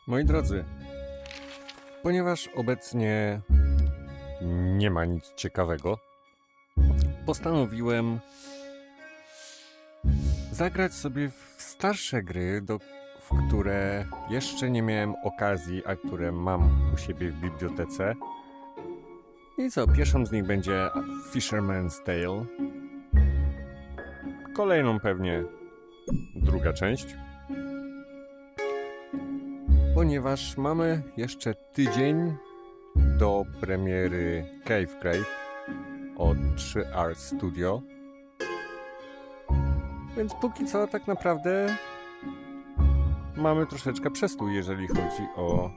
Moi drodzy, ponieważ obecnie nie ma nic ciekawego, postanowiłem zagrać sobie w starsze gry, w które jeszcze nie miałem okazji, a które mam u siebie w bibliotece. I co, pierwszą z nich będzie Fisherman's Tale. Kolejną pewnie druga część. Ponieważ mamy jeszcze tydzień do premiery Cave od 3R Studio. Więc póki co tak naprawdę mamy troszeczkę przestój, jeżeli chodzi o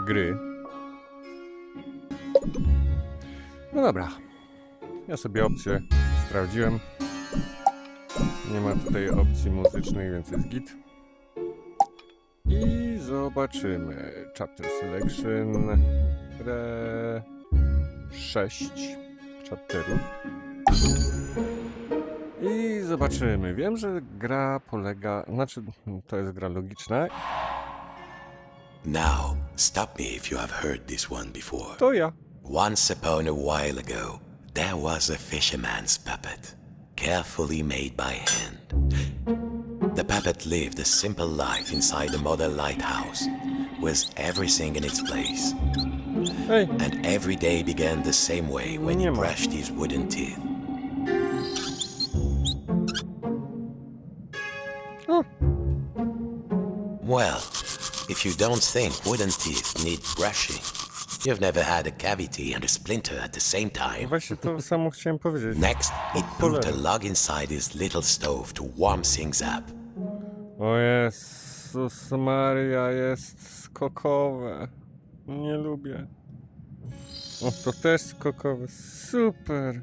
gry. No dobra, ja sobie opcję sprawdziłem. Nie ma tutaj opcji muzycznej, więc jest git. I zobaczymy. Chapter Selection. 6 chapterów. I zobaczymy. Wiem, że gra polega... Znaczy, to jest gra logiczna. Now, stop me if you have heard this one before. To ja. Once upon a while ago, there was a fisherman's puppet, carefully made by hand. The puppet lived a simple life inside a model lighthouse, with everything in its place. Hej. And every day began the same way when he Nie ma. brushed his wooden teeth. O, Well, if you don't think wooden teeth need brushing, you've never had a cavity and a splinter at the same time. właśnie to samo chciałem powiedzieć. Next, he put a log inside his little stove to warm things up. O Jezus Maria, jest skokowe. Nie lubię. O, to też skokowe. Super.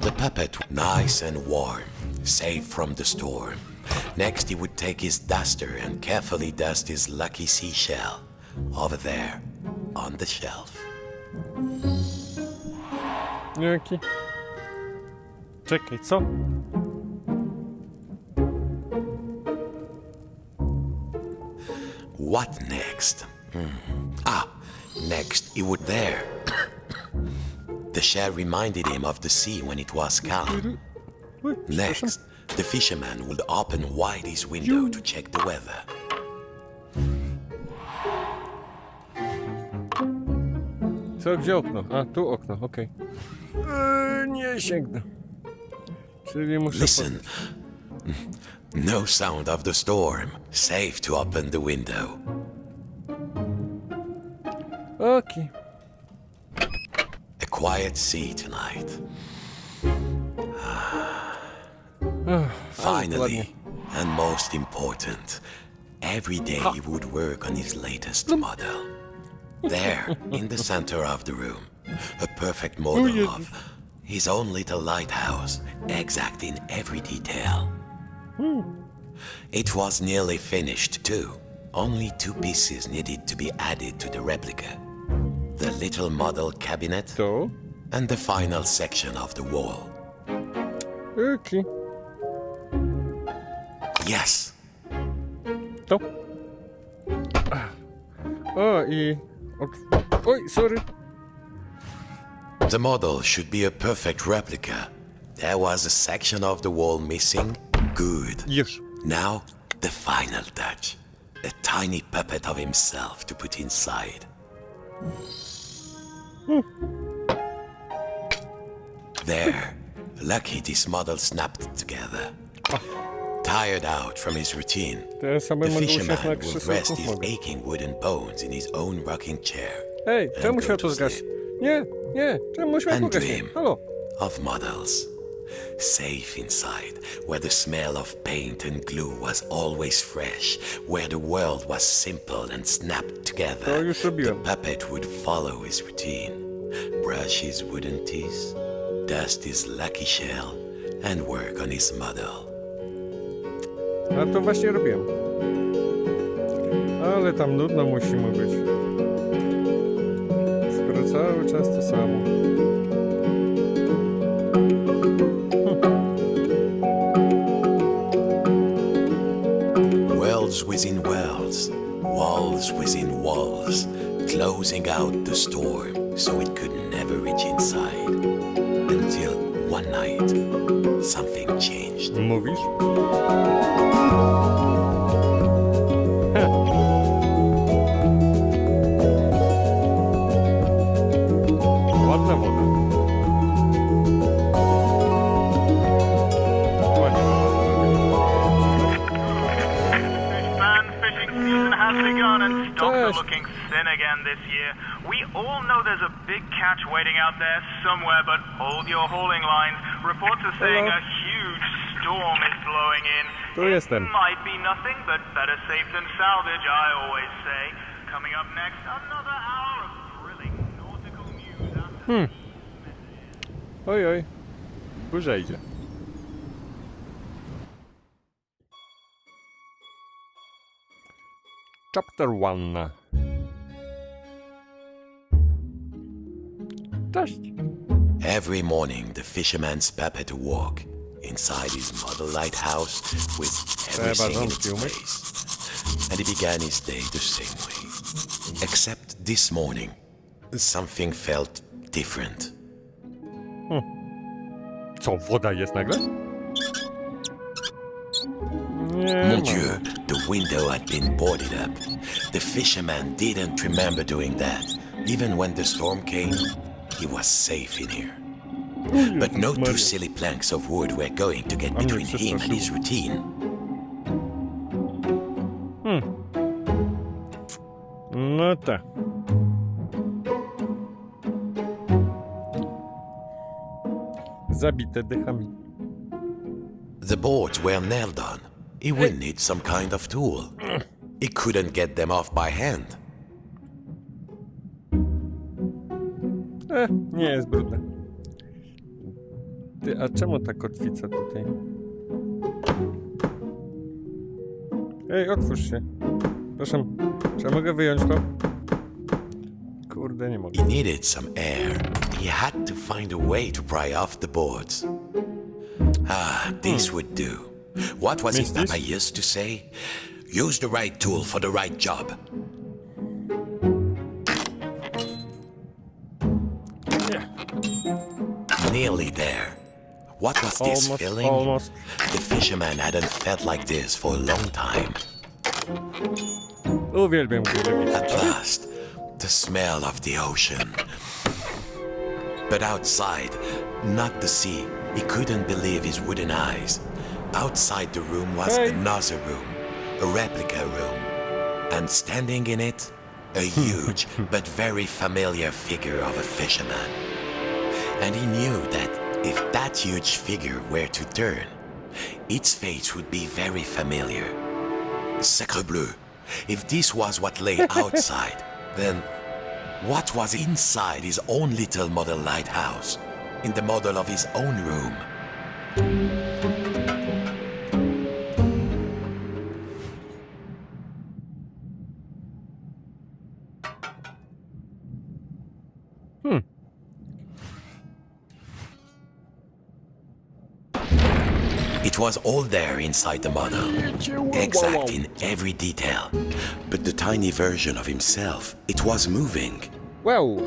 The puppet, nice and warm, safe from the storm. Next, he would take his duster and carefully dust his lucky seashell over there on the shelf. Jaki? Czekaj, co? What next? Next, he would there. The shell reminded him of the sea when it was calm. Oj, przepraszam. Next, the fisherman would open wide his window to check the weather. Co, gdzie okno? A, tu okno, okej. Nie sięgnę. Czyli muszę... Listen. No sound of the storm. Safe to open the window. Okej. A quiet sea tonight. Finally, and most important, every day he would work on his latest model. There, in the center of the room, a perfect model of his own little lighthouse, exact in every detail. It was nearly finished too. Only 2 pieces needed to be added to the replica. The little model cabinet To? and the final section of the wall. Okej. Yes! To? O, i... Oj, sorry. The model should be a perfect replica. There was a section of the wall missing. Good. Już. Now, the final touch. A tiny puppet of himself to put inside. There. Lucky this model snapped together. Tired out from his routine, Te same the mogę usiąść fisherman na would rest krzesełku. his Mogę. aching wooden bones in his own rocking chair Ej, czemu and go światło to zgaś? sleep. Nie, nie, czemu światło And gaśnie? dream. Halo? Of models. Safe inside, where the smell of paint and glue was always fresh, where the world was simple and snapped To together, już the robiłem. puppet would follow his routine, brush his wooden teeth, dust his lucky shell, and work on his model. A to właśnie robiłem. Ale tam nudno musi mu być. Skoro cały czas to samo. closing out the storm so it could never reach inside. Until one night, something changed. Mówisz? Ładna woda. Has begun and stop the looking thin again this year. We all know there's a big catch waiting out there somewhere, but hold your hauling lines. Reports are saying a huge storm is blowing in. Tu jestem. Might be nothing, but better safe than salvage, I always say. Coming up next, another hour of thrilling nautical news. Oj, oj. Burza idzie. Chapter 1. Cześć. Every morning, the fisherman's prepared to walk inside his model lighthouse with everything in its place. And he began his day the same way. Except this morning, something felt different. Co, woda jest nagle? Mon Dieu, the window had been boarded up. The fisherman didn't remember doing that. Even when the storm came, he was safe in here. But no two silly planks of wood were going to get between him and his routine. No tak. Zabite dychami. The boards were nailed on. He would need some kind of tool. He couldn't get them off by hand. Nie jest brudne. Ty, a czemu ta kotwica tutaj? Ej, otwórz się. Proszę, czy ja mogę wyjąć to? Kurde, nie mogę. He needed some air. He had to find a way to pry off the boards. This would do. What was it Papa used to say? Use the right tool for the right job. Nearly there. What was this feeling? Almost. The fisherman hadn't felt like this for a long time. Uwielbiam gry. At last, the smell of the ocean. But outside, not the sea, he couldn't believe his wooden eyes. Outside the room was another room, a replica room. And standing in it, a huge but very familiar figure of a fisherman. And he knew that if that huge figure were to turn, its face would be very familiar. Sacre bleu! If this was what lay outside, then what was inside his own little model lighthouse, in the model of his own room? It was all there inside the model, exact in every detail. But the tiny version of himself, it was moving. Wow.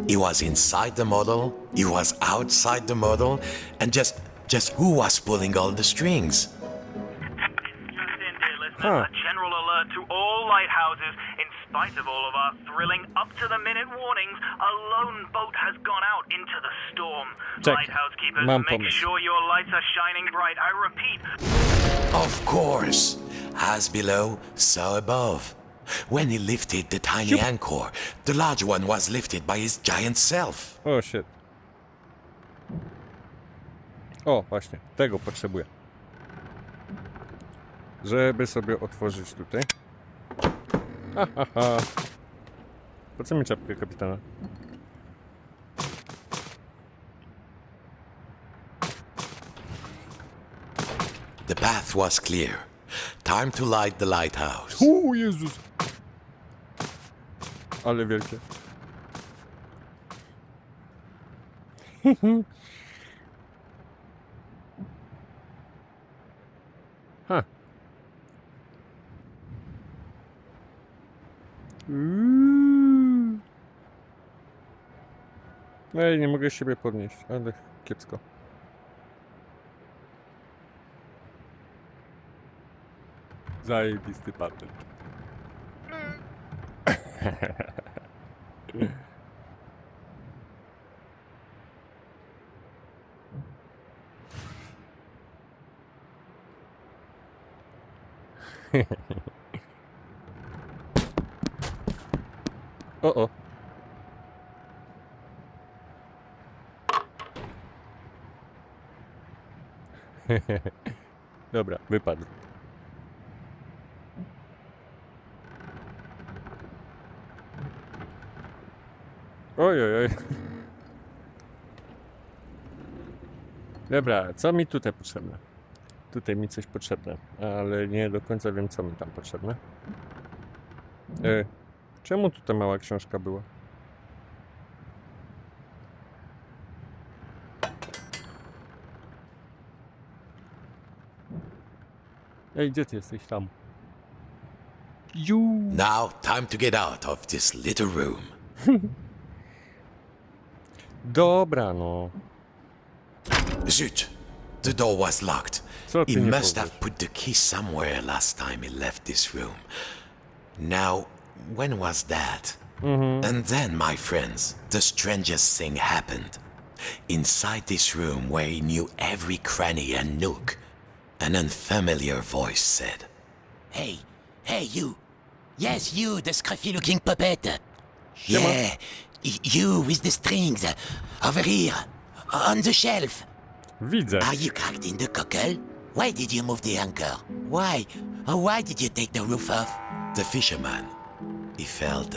He was inside the model, he was outside the model, and just who was pulling all the strings? Just in, dear listeners, a general alert to all lighthouses. In spite of all of our thrilling up-to-the-minute warnings, a lone boat has gone out into the storm. Lighthouse keepers, make sure your lights are shining bright. I repeat. Of course. As below, so above. When he lifted the tiny anchor, the large one was lifted by his giant self. Oh shit. O, właśnie, tego potrzebuję. Żeby sobie otworzyć tutaj. Ha. Po co mi czapkę kapitana? The path was clear. Time to light the lighthouse. O Jezus! Ale wielkie. Ha. Ej, nie mogę siebie podnieść, ale kiepsko. Zajebisty patent. O. Dobra, wypadł. Oj. Dobra, co mi tutaj potrzebne? Tutaj mi coś potrzebne, ale nie do końca wiem, co mi tam potrzebne. Czemu tutaj mała książka była? Ej, gdzie ty jesteś tam? Now, time to get out of this little room. Dobra, no. Zut, the door was locked. Co ty He nie must have powiesz? put the key somewhere last time he left this room. Now, when was that? And then, my friends, the strangest thing happened. Inside this room, where he knew every cranny and nook, an unfamiliar voice said, Hey, you. Yes, you, the scruffy-looking puppet. Siema. Yeah, you with the strings. Over here, on the shelf. Widzę. Are you cracked in the cockle? Why did you move the anchor? Why? Why did you take the roof off? the fisherman. He felt,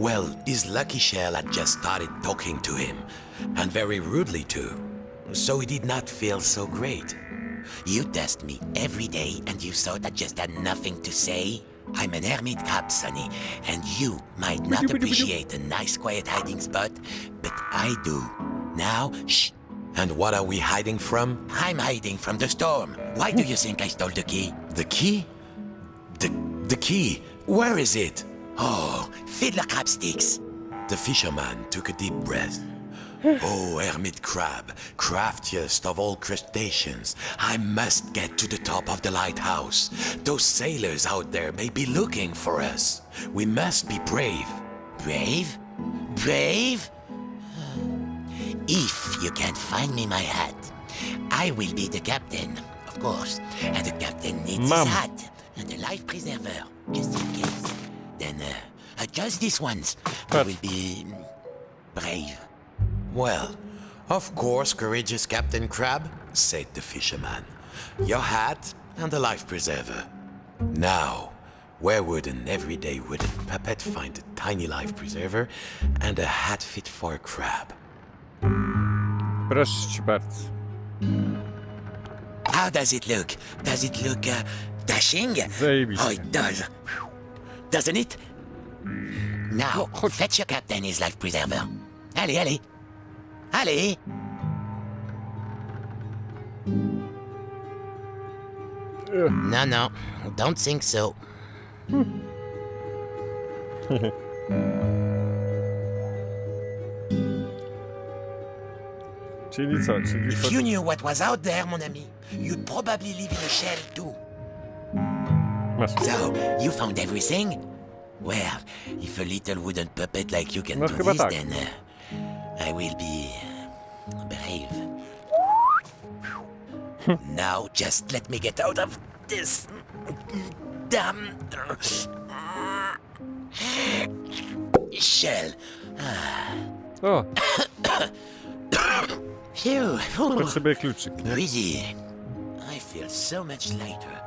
well, his lucky shell had just started talking to him, and very rudely too, so he did not feel so great. You test me every day and you thought I just had nothing to say? I'm an hermit crab, Sonny, and you might not appreciate a nice quiet hiding spot, but I do. Now, shh. And what are we hiding from? I'm hiding from the storm. Why do you think I stole the key? The key? The key? Where is it? Oh, fiddler crab sticks. The fisherman took a deep breath. Oh, hermit crab, craftiest of all crustaceans, I must get to the top of the lighthouse. Those sailors out there may be looking for us. We must be brave. Brave? Brave? If you can't find me my hat, I will be the captain, of course. And the captain needs Mom. his hat and a life preserver, just in case. Then, just this once, I But- will be brave. Well, of course, courageous Captain Crab, said the fisherman. Your hat and a life preserver. Now, where would an everyday wooden puppet find a tiny life preserver and a hat fit for a crab? Proszę cię bardzo. How does it look? Does it look, dashing? Zajebiście. Oh, it does. Doesn't it? Now, No, chodź. fetch your captain his life preserver. Allez, allez. Allez. No, don't think so. Czyli co? Czyli If you knew what was out there, mon ami, you'd probably live in a shell too. masz. So, you found everything? Well, if a little wooden puppet like you can No, do chyba this, tak. then I will be brave. Now, just let me get out of this damn shell. O, Phew. potrzebuję kluczyk, nie? Breezy. I feel so much lighter,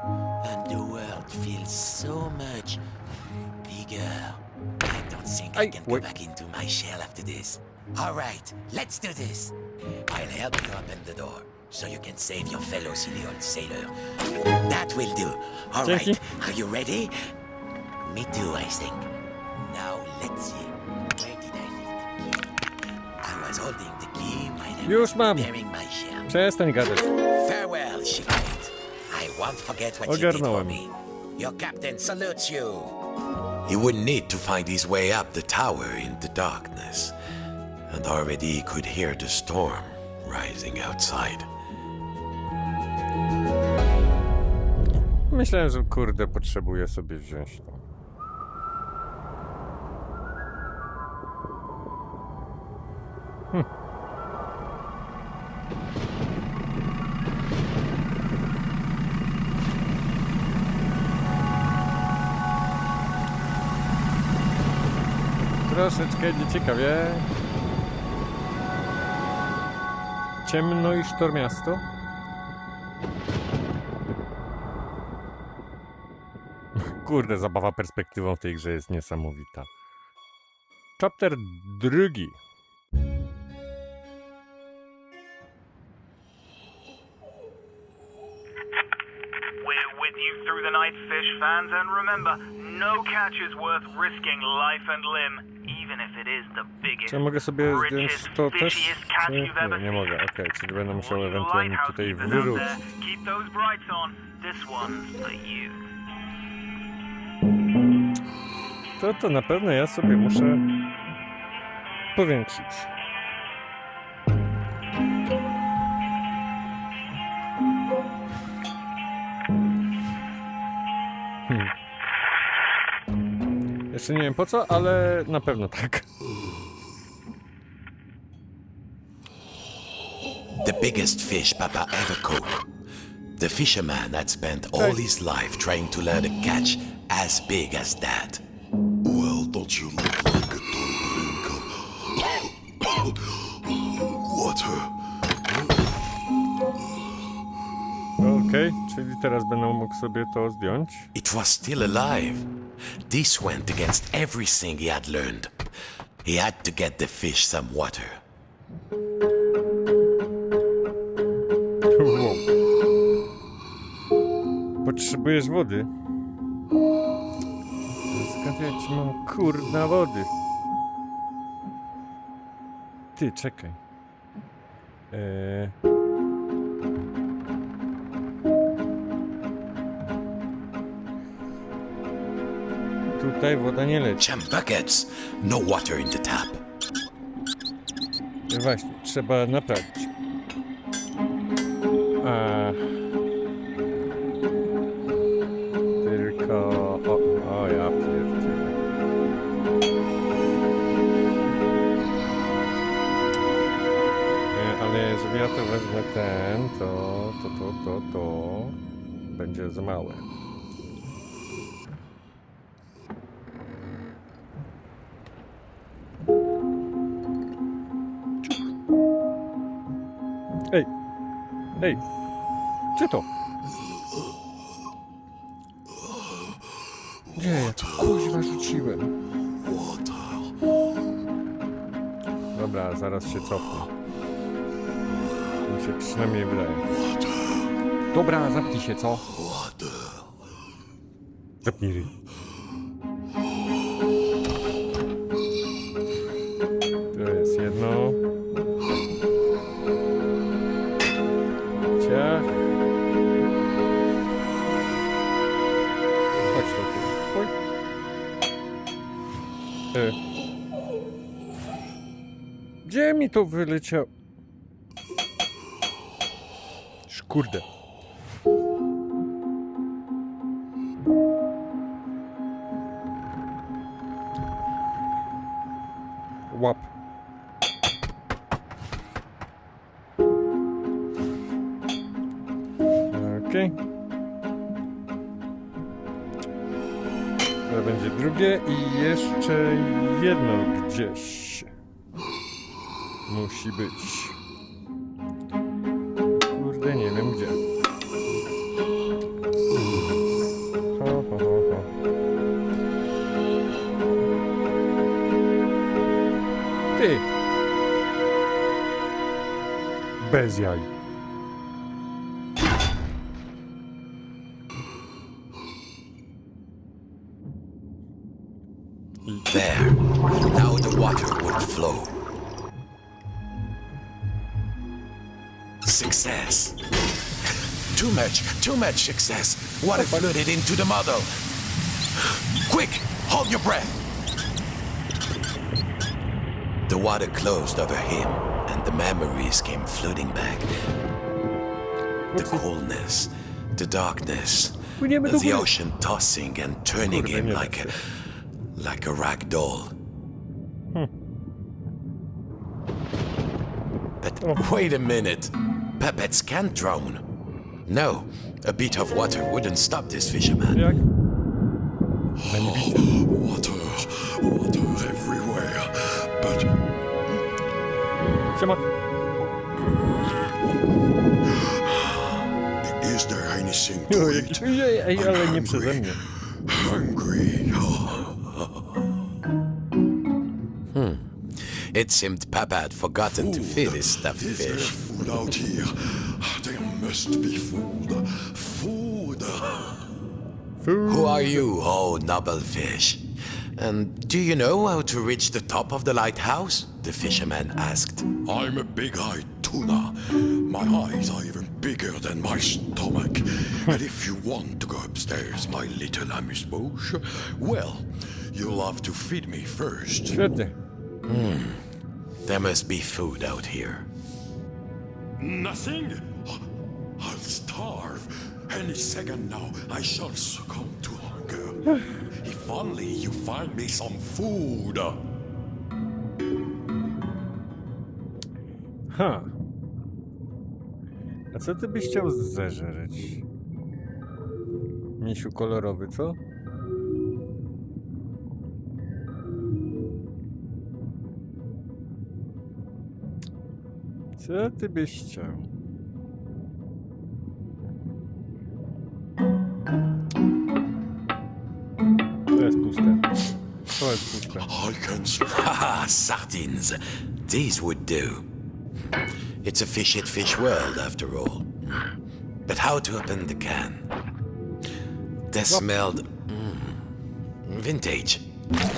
and the world feels so much bigger. I don't think I can go wait. back into my shell after this. All right, let's do this. I'll help you open the door, so you can save your fellow silly old sailor. That will do. All right, Dzięki. are you ready? Me too, I think. Now, let's see. Where did I leave the key? I was holding the key while I Już was mam. preparing my shell. Przestań gadać. Farewell, shipmate. I won't forget what you did for Ogarnąłem. me. Your captain salutes you. He would need to find his way up the tower in the darkness. and already could hear the storm rising outside. Myślałem, że kurde, potrzebuję sobie wziąć to. Troszeczkę nieciekawie. Ciemno i sztormiasto. Kurde, zabawa perspektywą w tej grze jest niesamowita. Chapter 2. We're with you through the night, fish fans, and remember, no catch is worth risking life and limb, even if it is the biggest, Czy ja mogę sobie zdjąć richest, to też? fishiest catch Nie, you've ever nie mogę, seen. okej, czyli będę musiał All you ewentualnie lighthouse tutaj keepers out wrócić. there, keep those brights on. This one's for you. To na pewno ja sobie muszę powiększyć. Jeszcze nie wiem po co, ale na pewno tak. The biggest fish Papa ever caught. The fisherman had spent all his life trying to learn a catch as big as that. Well, don't you look like a drink of water? Okej, czyli teraz będę mógł sobie to zdjąć. It was still alive. This went against everything he had learned. He had to get the fish some water. Wow. Potrzebujesz wody? Skąd ja ci mam kurna wody? Ty, czekaj. Tutaj woda nie leci. Jam buckets. No water in the tap. Właśnie, trzeba naprawić. Tylko... O ja pierdzielę. Ale jeżeli ja to wezmę ten, to będzie za małe. Ej! Ej! Gdzie to? Gdzie ja to kuźwa rzuciłem? Dobra, zaraz się cofnę. Mi się przynajmniej wydaje. Dobra, zapnij się, co? Zapnij ryj. To jest jedno. Ciach. Chodź tu. Chodź. Gdzie mi to wyleciało? Kurde. Łap. Okej. To będzie drugie i jeszcze jedno gdzieś. Musi być. Kurde, nie wiem gdzie. Ho. Ty! Bez jaj. There. Now the water would flow. Success. Too much success. Water flooded into the model. Quick, hold your breath. The water closed over him, and the memories came floating back. The coolness, the darkness, Płyniemy do the góry. ocean tossing and turning Kurde, him nie da like się. a rag doll. But wait a minute. Puppets can't drown. No, a bit of water wouldn't stop this fisherman. Jak? Water everywhere. But Siema. is there anything to O, eat? Ej, ale nie przeze mnie. Hungry. It seemed Papa had forgotten to feed his stuffed Is there fish. food out here? There must be food. Food. Who are you, oh noble fish? And do you know how to reach the top of the lighthouse? The fisherman asked. I'm a big-eyed tuna. My eyes are even bigger than my stomach. And if you want to go upstairs, my little amuse-bouche, well, you'll have to feed me first. Świetnie. There must be food out here. Nothing? I'll starve. Any second now, I shall succumb to hunger. If only you find me some food. Ha. A co ty byś chciał zeżreć? Misiu kolorowy, co? Co ty byś chciał? To jest puste. To jest puste. I can Haha, sardines. These would do. It's a fish world, after all. But how to open the can? They smelled vintage.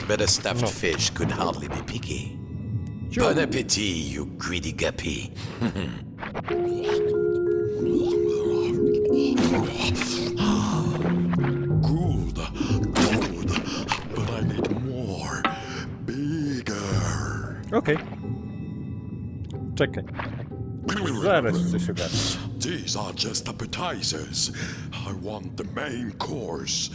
But a stuffed fish could hardly be picky. Bon appetit, you greedy guppy. Good, but I need more. Bigger. Okej. Czekaj. Zaraz coś ogarnę. These are just appetizers. I want the main course.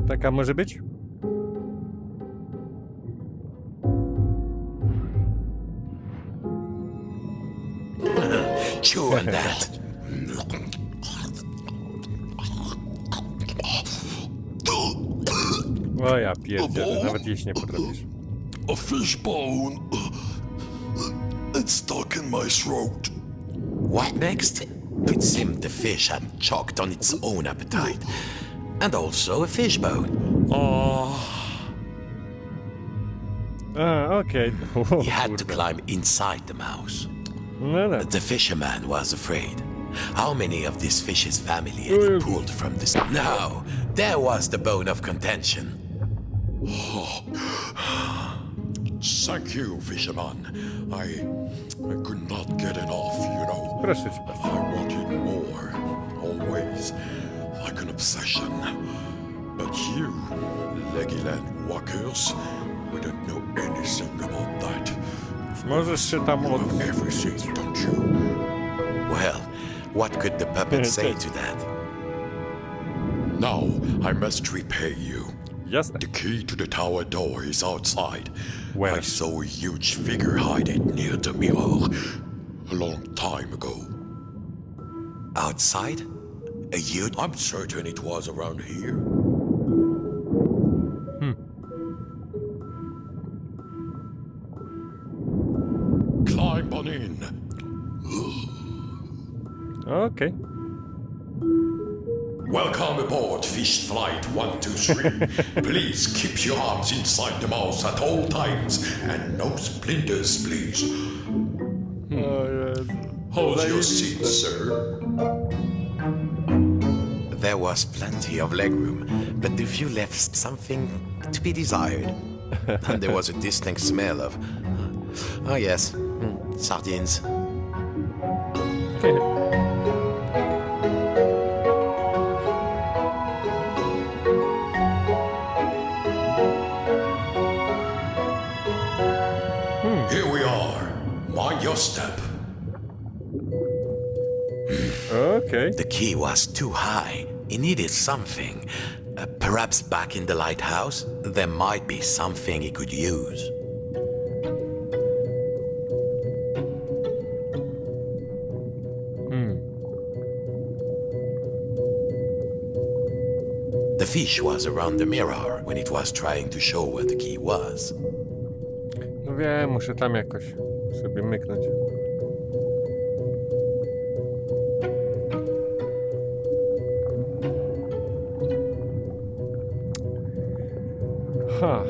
Taka może być? Chew on that. O ja pierdzielę, nawet jeść nie potrafisz. A fish bone. It's stuck in my throat. What next? It seemed the fish had choked on its own appetite. And also a fish bone. A, okej. He had to climb inside the mouse. No, no. The fisherman was afraid. How many of this fish's family had he pulled from this? No, there was the bone of contention. Thank you, fisherman. I could not get enough, you know. Proszę cię bardzo. I wanted more, always, like an obsession. But you, Legoland walkers, wouldn't know anything about that. Możesz się tam You od... have everything, don't you? Well, what could the puppet say to that? Now I must repay you. Jasne. The key to the tower door is outside. Where? I saw a huge figure hiding near the mirror a long time ago. Outside? A huge... I'm certain it was around here. Climb on in. Okej. Welcome aboard Fish Flight 123. Please keep your arms inside the mouse at all times and no splinters, please. O Jezu. Hold your seat, sir. There was plenty of legroom, but the view left something to be desired. And there was a distinct smell of... Oh yes, sardines. Okej. The key was too high. He needed something. Perhaps back in the lighthouse, there might be something he could use. The fish was around the mirror when it was trying to show where the key was. No wiem, muszę tam jakoś sobie myknąć. Ha.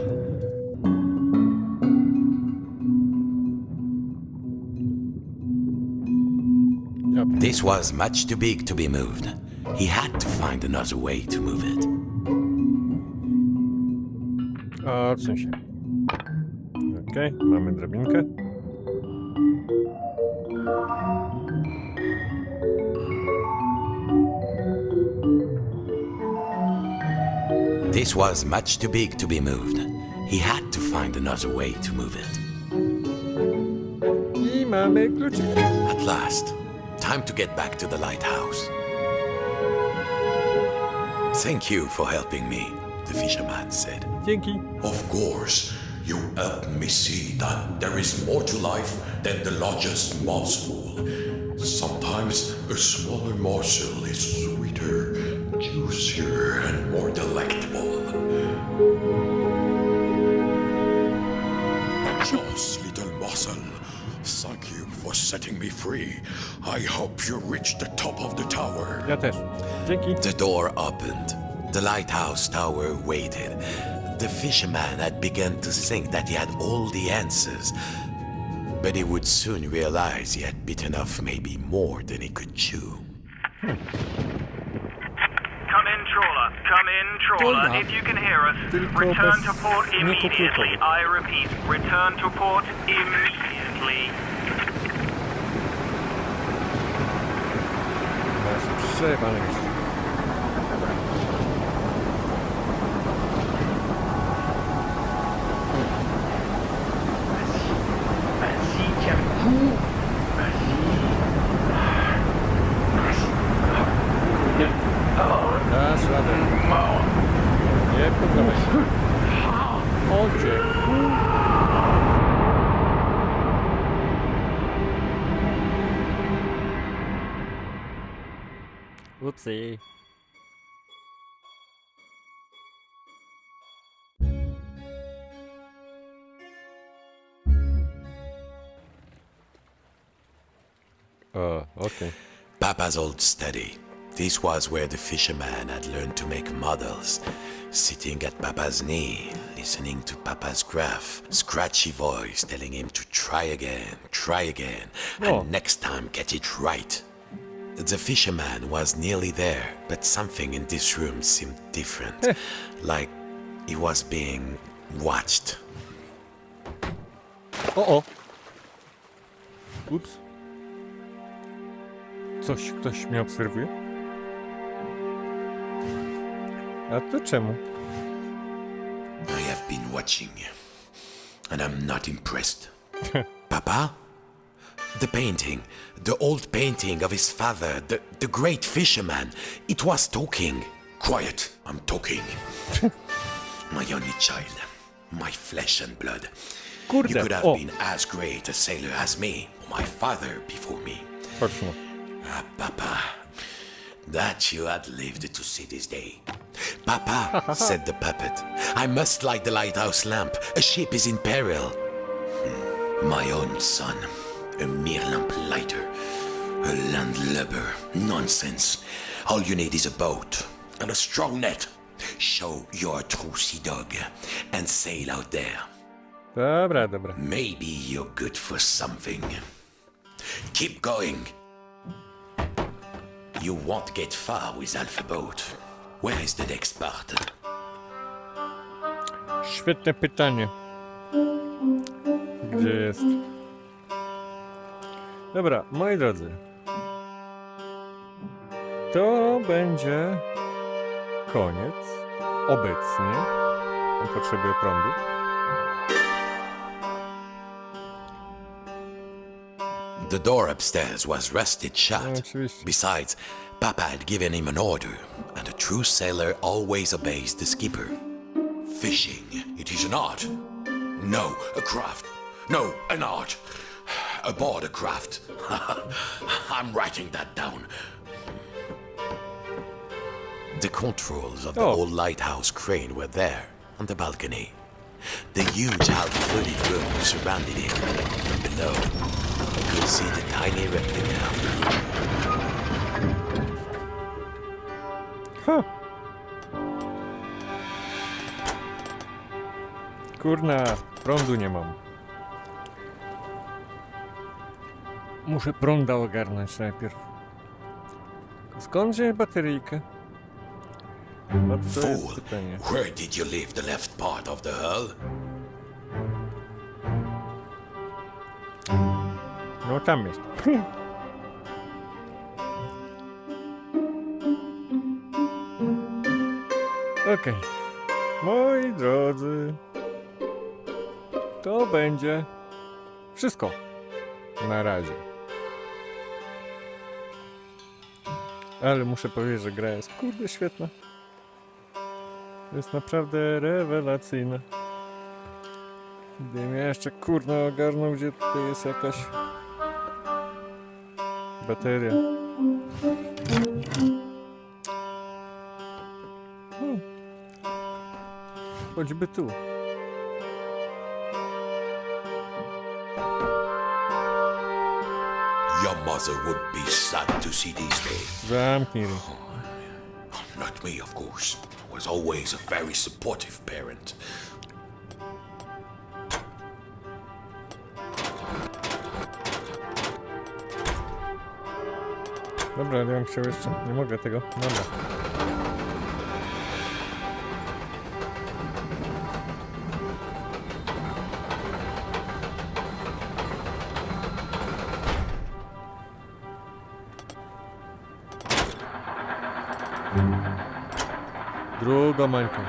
Yep. This was much too big to be moved. He had to find another way to move it. A, w sensie. Okej, mamy drabinkę. This was much too big to be moved. He had to find another way to move it. I mamy kluczyk. At last, time to get back to the lighthouse. Thank you for helping me, the fisherman said. Dzięki. Of course, you help me see that there is more to life than the largest mouthful. Sometimes a smaller morsel is sweeter, juicier, and more delectable. Just little morsel, thank you for setting me free. I hope you reach the top of the tower. Ja też. Dzięki. The door opened. The lighthouse tower waited. The fisherman had begun to think that he had all the answers, but he would soon realize he had bitten off maybe more than he could chew. Come in, trawler. Come in, trawler. Dobra. If you can hear us, Tylko return bez to port immediately. niekopiotowych. I repeat, return to port immediately. Masz przewalenie. Vas-y, tiens le coup. Vas-y. Dasz radę. Nie poddawaj się. Odzie. Upsi. Okay. Papa's old study. This was where the fisherman had learned to make models. Sitting at Papa's knee, listening to Papa's graph, scratchy voice telling him to try again, Oh. and next time get it right. The fisherman was nearly there, but something in this room seemed different, like he was being watched. O! Ups. Ktoś mnie obserwuje? A to czemu? I have been watching, and I'm not impressed. Papa? The painting, the old painting of his father, the great fisherman, it was talking. Quiet, I'm talking. My only child, my flesh and blood. Kurde, You could have o! been as great a sailor as me, or my father before me. Chodź no. Ah, Papa, that you had lived to see this day. Papa, said the puppet, I must light the lighthouse lamp. A ship is in peril. My own son, a mere lamp lighter, a landlubber. Nonsense. All you need is a boat and a strong net. Show your true sea dog and sail out there. Dobra. Maybe you're good for something. Keep going. You won't get far without a boat. Where is the next part? Świetne pytanie. Gdzie jest? Dobra, moi drodzy. To będzie koniec. Obecnie. Potrzebuję prądu. The door upstairs was rusted shut. Oczywiście. Besides, Papa had given him an order, and a true sailor always obeys the skipper. Fishing, it is an art. No, a craft. No, an art. Aboard a craft. I'm writing that down. The controls of the Oh. old lighthouse crane were there, on the balcony. The huge half-flooded room surrounded him, and below, he could see the tiny replica of the room. Ha! Kurna, prądu nie mam. Muszę prąda ogarnąć najpierw. Skąd wziąć bateryjkę? No to jest Fool, pytanie. where did you leave the left part of the hull? No tam jest. Okej. Moi drodzy. To będzie wszystko. Na razie. Ale muszę powiedzieć, że gra jest kurde świetna. Jest naprawdę rewelacyjna. Gdybym ja jeszcze kurde ogarnął, gdzie tutaj jest jakaś bateria. Choćby tu. Your mother would be sad to see these days. Zamknij ryj. Not me, of course. I was always a very supportive parent. Dobra, ale ja bym chciał jeszcze. Nie mogę tego. Dobra. Druga mańka.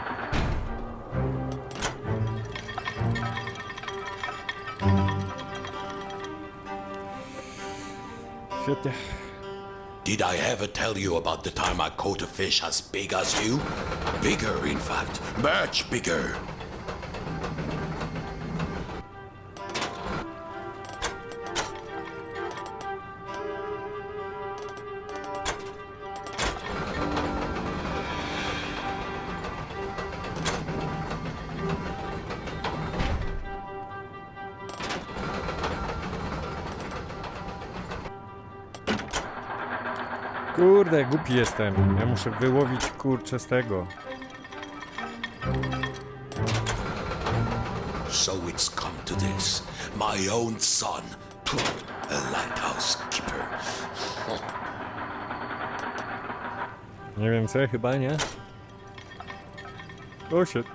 Świetnie. Did I ever tell you about the time I caught a fish as big as you? Bigger, in fact. Much bigger. Kurde, głupi jestem. Ja muszę wyłowić kurczę z tego. So it's come to this. My own son. A lighthouse keeper. Nie wiem co, chyba nie. O shit.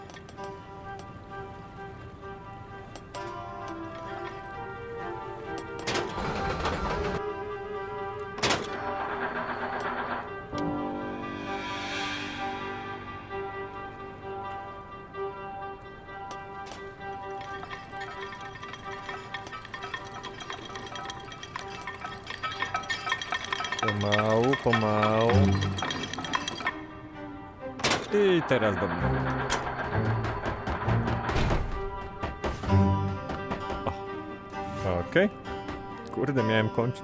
Pomału, pomału. I teraz do mnie. Okej. Kurde, miałem kończyć.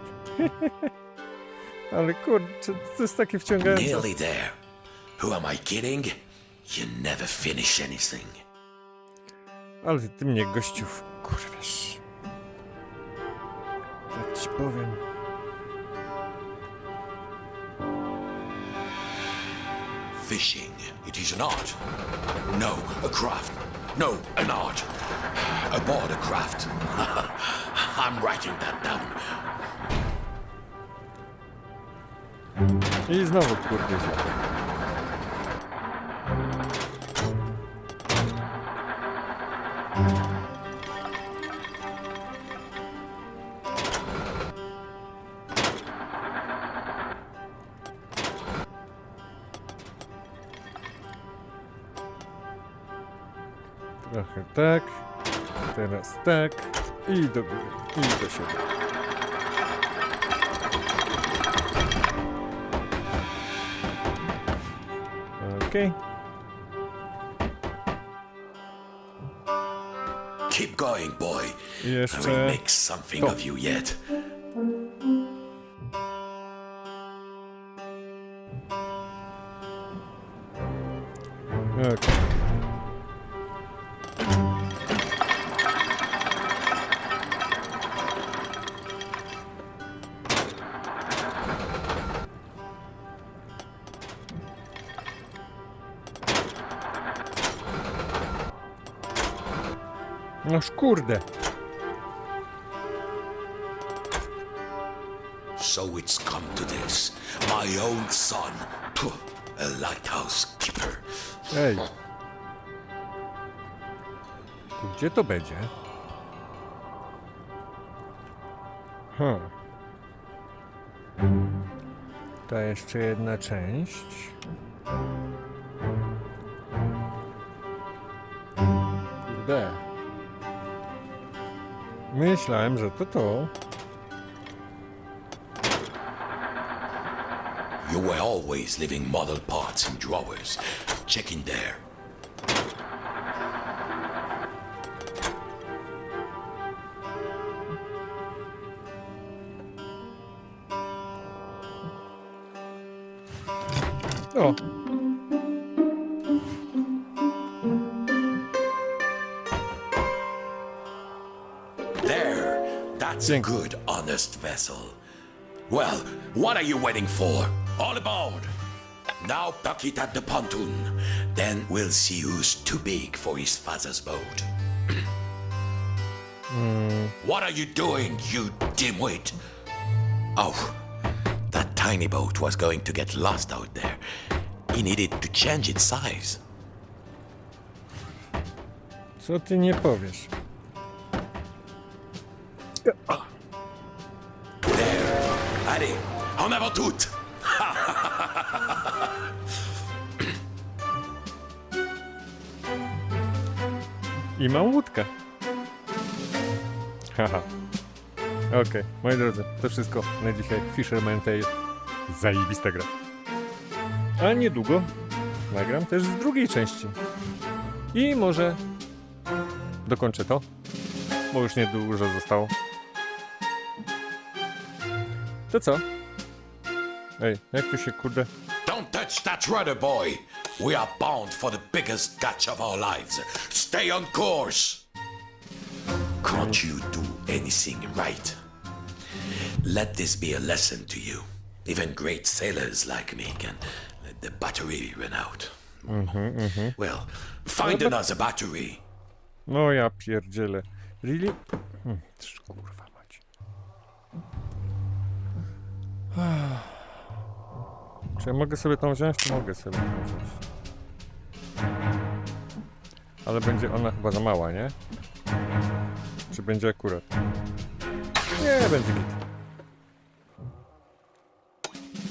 Ale kurczę, to jest takie wciągające. Nearly there. Who am I kidding? You never finish anything. Ale ty mnie gościów, kurwiesz. Tak ci powiem. Fishing, it is an art. No, a craft. No, an art. Aboard a craft. I'm writing that down. I znowu kurde źle. Trochę tak, teraz tak i do góry, i do siebie. Okej. Keep going, boy. I I will jeszcze... make something to. of you yet. Okej. Noż kurde. So it's come to this. My own son. Puh, a lighthouse keeper. Ej. To gdzie to będzie? To jeszcze jedna część. Kurde. Myślałem, że to. You were always leaving model parts in drawers. Check in there. O. There. That's a good, honest vessel. Well, what are you waiting for? All aboard! Now park it at the pontoon. Then we'll see who's too big for his father's boat. What are you doing, you dimwit? Oh, that tiny boat was going to get lost out there. He needed to change its size. Co ty nie powiesz? There. Allez, en avant toute! I mam łódkę. Haha. Okej, moi drodzy, to wszystko na dzisiaj. Fisherman Tale. Zajebista gra. A niedługo nagram też z drugiej części. I może dokończę to, bo już niedużo zostało. To co? Ej, jak tu się kurde... Don't touch that rudder, boy! We are bound for the biggest catch of our lives. Stay on course! Can't you do anything right? Let this be a lesson to you. Even great sailors like me can let the battery run out. Well, find another battery. No ja pierdzielę. Really? Kurwa mać. Czy ja mogę sobie tą wziąć? Czy mogę sobie tą wziąć? Ale będzie ona chyba za mała, nie? Czy będzie akurat? Nie, będzie git.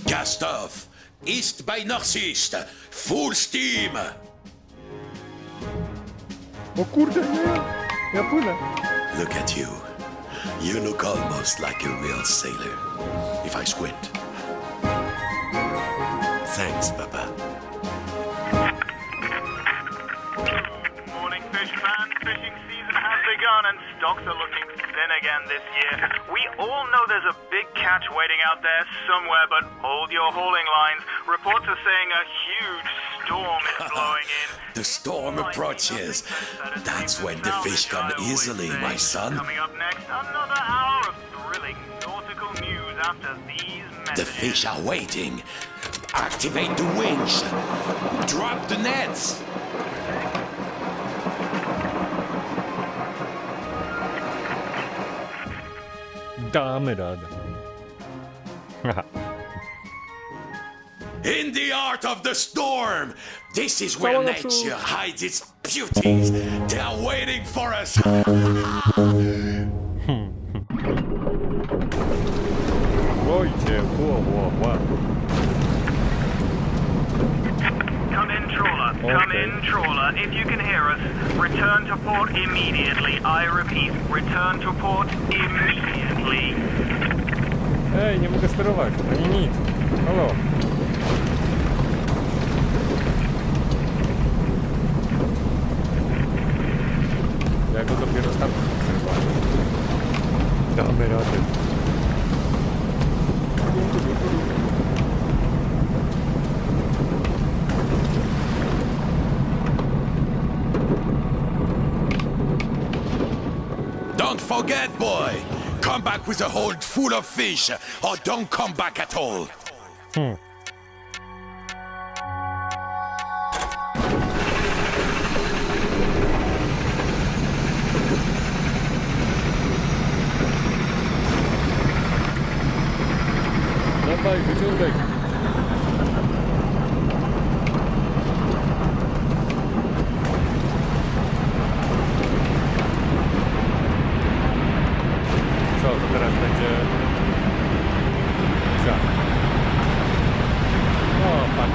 Cast off! East by northeast! Full steam! O kurde, nie! Ja płynę! Look at you. You look almost like a real sailor. If I squint. Thanks, Papa. Morning, fish fans. Fishing season has begun and stocks are looking thin again this year. We all know there's a big catch waiting out there somewhere, but hold your hauling lines. Reports are saying a huge storm is blowing in. The storm approaches. That's when the fish come easily, my son. Coming up next, another hour of thrilling nautical news after these messages. The fish are waiting. Activate the winch. Drop the nets. Damy radę. In the art of the storm. This is where nature hides its beauties. They are waiting for us. Ojcie, ła. Come in, trawler. Come in, trawler. If you can hear us, return to port immediately. I repeat, return to port immediately. Ej, nie mogę sterować, ani nic. Halo. forget, boy. Come back with a hold full of fish, or don't come back at all. Dawaj, wyciągaj. Co, to teraz będzie... Co? O, fuck.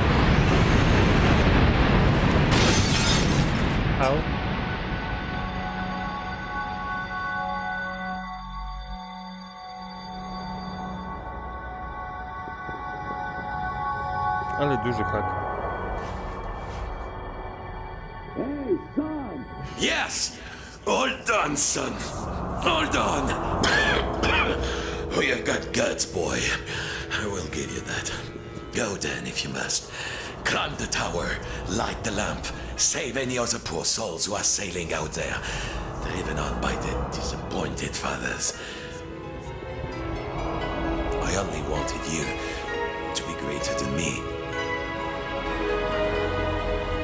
Au. Ale duży hak. Yes! All done, son. All done. Oh, you've got guts, boy. I will give you that. Go then, if you must. Climb the tower, light the lamp, save any other poor souls who are sailing out there, driven on by their disappointed fathers. I only wanted you to be greater than me.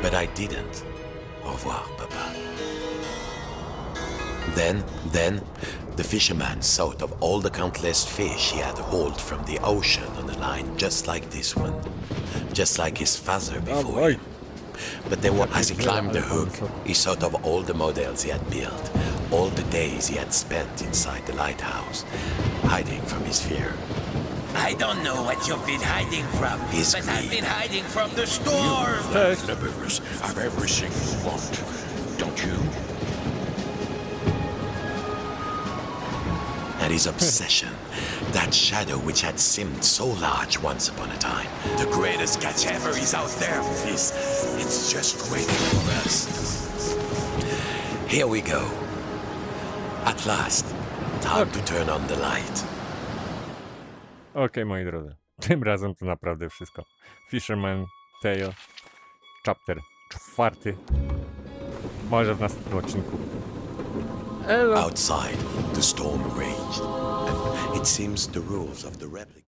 But I didn't. Au revoir, Papa. Then, the fisherman thought of all the countless fish he had hauled from the ocean on a line just like this one. Just like his father before him. But then as he climbed the hook, he thought of all the models he had built, all the days he had spent inside the lighthouse, hiding from his fear. I don't know what you've been hiding from, His but I've greed. been hiding from the storm. Lovers of everything you want, don't you? And his obsession, that shadow which had seemed so large once upon a time. The greatest catch ever is out there, Fizz. It's just waiting for us. Here we go. At last, time to turn on the light. Okej, moi drodzy. Tym razem to naprawdę wszystko. Fisherman, Tale, chapter 4. Może w następnym odcinku. Elo! Outside, the storm raged, and it seems the rules of the replica